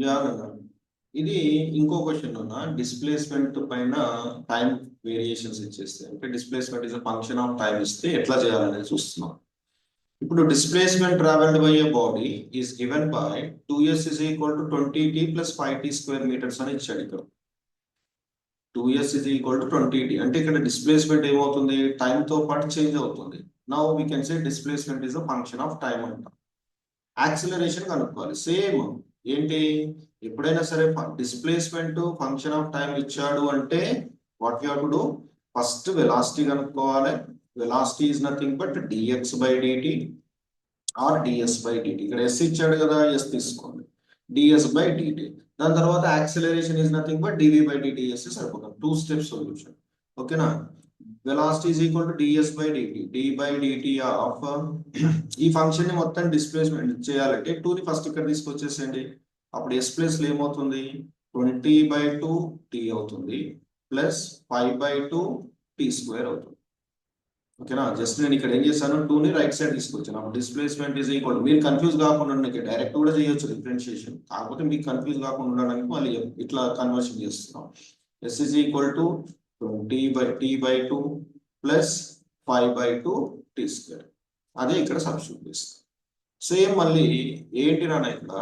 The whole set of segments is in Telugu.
యాదన్న ఇది ఇంకో క్వశ్చన్ అన్న డిస్ప్లేస్మెంట్ పైన టైం వేరియేషన్స్ ఇచ్చేస్తే అంటే displacement is a function of time ఇస్తే ఎట్లా చేయాలనేది చూస్తున్నాం. ఇప్పుడు displacement travelled by A body is given by 2s is equal to 20t plus 5t square meters అని ఇచ్చాడు. ఇక్కడ 2s is equal to 20t అంటే ఇక్కడ డిస్ప్లేస్మెంట్ ఏమవుతుంది, టైం తో పాటు చేంజ్ అవుతుంది. Now we can say displacement is a function of time అంట. యాక్సిలరేషన్ కనుక్కోవాలి. సేమ్ ఏంటి, ఎప్పుడైనా సరే డిస్ప్లేస్మెంట్ ఫంక్షన్ ఆఫ్ టైం ఇచ్చాడు అంటే what you have to do, first velocity కనుక్కోవాలి. Velocity is nothing but dx by dt or ds by dt. ఇక్కడ s ఇచ్చాడు కదా, s తీసుకోండి, ds బై dt. దాని తర్వాత acceleration is nothing but dv by dt చేస్తే సరిపోతుంది. 2 స్టెప్ సొల్యూషన్. ఓకేనా. Velocity is equal to ds by dt, d by dt of ఈ ఫంక్షన్ ని మొత్తం డిస్ప్లేస్మెంట్ చేయాలంటే 2 ని ఫస్ట్ ఇక్కడ తీసుకొచ్చేసేయండి. అప్పుడు s ప్లేస్ లో ఏమవుతుంది, 20/2t అవుతుంది ప్లస్ 5/2t స్క్వేర్ అవుతుంది. ఓకేనా. జస్ట్ నేను ఇక్కడ ఏం చేశాను, 2 ని రైట్ సైడ్ తీసుకొచ్చాను. అప్పుడు డిస్ప్లేస్మెంట్ ఈజ్ ఈక్వల్, మీరు కన్ఫ్యూజ్ కాకుండా డైరెక్ట్ కూడా చేయొచ్చు డిఫరెన్షియేషన్, కాకపోతే మీకు కన్ఫ్యూజ్ కాకుండా ఉండడానికి మళ్ళీ ఇట్లా కన్వర్షన్ చేస్తున్నాం. s is equal to 20/t/2 plus 5/2t square. అదే ఇక్కడ సబ్స్టిట్యూట్ చేస్తాం. సేమ్ మళ్ళీ ఏంటి రానా, ఇక్కడ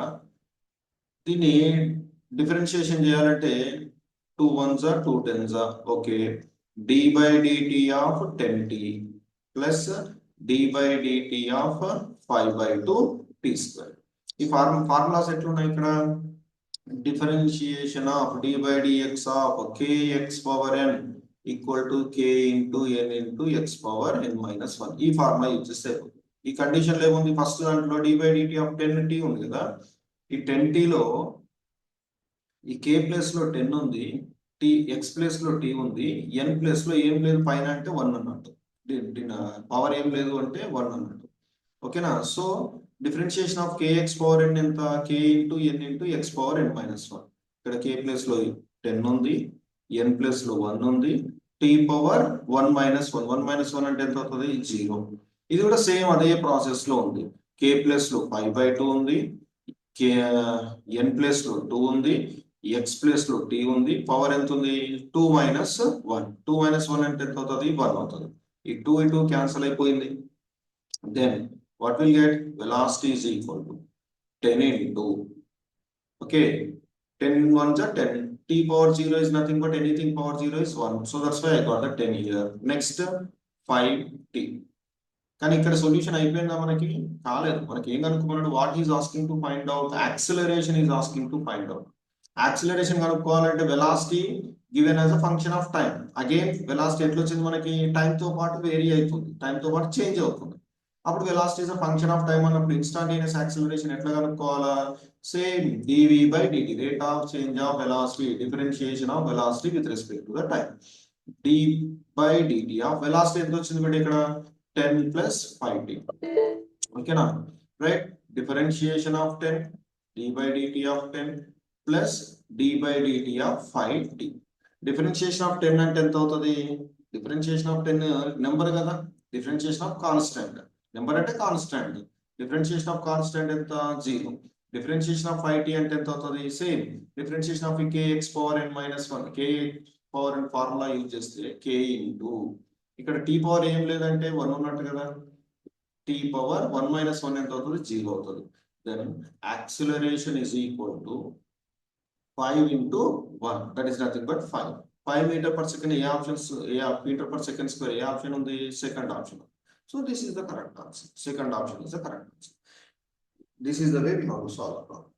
దీన్ని డిఫరెన్షియేషన్ చేయాలంటే 2 1s 2 10s. Okay, d by dt of 10t plus d by dt of 5/2t square. ఈ ఫార్ములాస్ ఎట్లున్నాయి ఇక్కడ, differentiation of d by dx of kx power n equal to k into n into x power n minus 1. ఈ ఫార్ములా యూజ్ చేస్తే ఈ కండిషన్ లో ఏముంది, ఫస్ట్ దాంట్లో d by dt of 10t ఉంది కదా, ఈ 10t లో ఈ k ప్లేస్ లో 10 ఉంది, t x ప్లేస్ లో t ఉంది, n ప్లేస్ లో ఏం లేదు పైన అంటే 1 అన్నట్టు, పవర్ ఏం లేదు అంటే 1 అన్నట్టు. ఓకేనా. So differentiation of kx power n ఎంత, k into n into x power n minus 1. ఇక్కడ k ప్లేస్ లో 10 ఉంది, n ప్లేస్ లో 1 ఉంది, t పవర్ 1 మైనస్ 1, 1 మైనస్ 1 అంటే ఎంత అవుతుంది, 0. ఇది కూడా సేమ్ అదే ప్రాసెస్ లో ఉంది. k ప్లేస్ లో 5/2 ఉంది, n ప్లేస్ లో 2 ఉంది, x ప్లేస్ లో t ఉంది, పవర్ ఎంత ఉంది, 2 మైనస్ 1. 2 మైనస్ 1 అంటే ఎంత అవుతుంది, 1 అవుతుంది. ఈ 2 ఈ 2 క్యాన్సిల్ అయిపోయింది. Then what will get, velocity is equal to 10 into, okay, 10 1s 10, t power 0 is nothing but anything power 0 is 1. So that's why I got the 10 here. Next 5t. కానీ ఇక్కడ సొల్యూషన్ అయిపోయిందా, మనకి కాలేదు. మనకి ఏం కనుక్కున్నాడు, what is asking to find out, acceleration is asking to find out. Acceleration కనుక్కోవాలంటే velocity given as a function of time. Again velocity ఎట్లా వచ్చింది మనకి, టైం తో పాటు వేరీ అవుతుంది, టైం తో పాటు చేంజ్ అవుతుంది. అప్పుడు velocity is a function of time అన్నప్పుడు ఇన్స్టాంటేనియస్ యాక్సిలరేషన్ ఎట్లా కనుక్కోవాలా, same dv by dt, rate of change of velocity, differentiation of velocity with respect to the time. d by dt of velocity ఎంత వచ్చింది బట్ ఇక్కడ 10 plus 5t. ఓకేనా, right. Differentiation of 10, d by dt of 10 plus d by dt of 5t. Differentiation of 10 అంటే ఎంత అవుతుంది, డిఫరెన్షియేషన్ ఆఫ్ 10 నెంబర్ కదా, డిఫరెన్షియేషన్ ఆఫ్ కాన్స్టెంట్, నెంబర్ అంటే కాన్స్టెంట్, డిఫరెన్షియేషన్ ఆఫ్ కాన్స్టెంట్ ఎంత, 0. డిఫరెన్షియేషన్ ఆఫ్ 5t అంటే ఎంత అవుతుంది, same differentiation of kx power n minus 1, k power n formula use చేస్తే k ఇంటూ, ఇక్కడ t పవర్ ఏం లేదంటే 1 ఉన్నట్టు కదా, t పవర్ 1 మైనస్ 1 ఎంత అవుతుంది, 0 అవుతుంది. Then acceleration is equal to 5 into 1, that is nothing but 5. 5 meter per second, A options, A metre per second square, A option ఉంది, second option. So this is the correct answer. Second option is the correct answer. This is the way we have to solve the problem.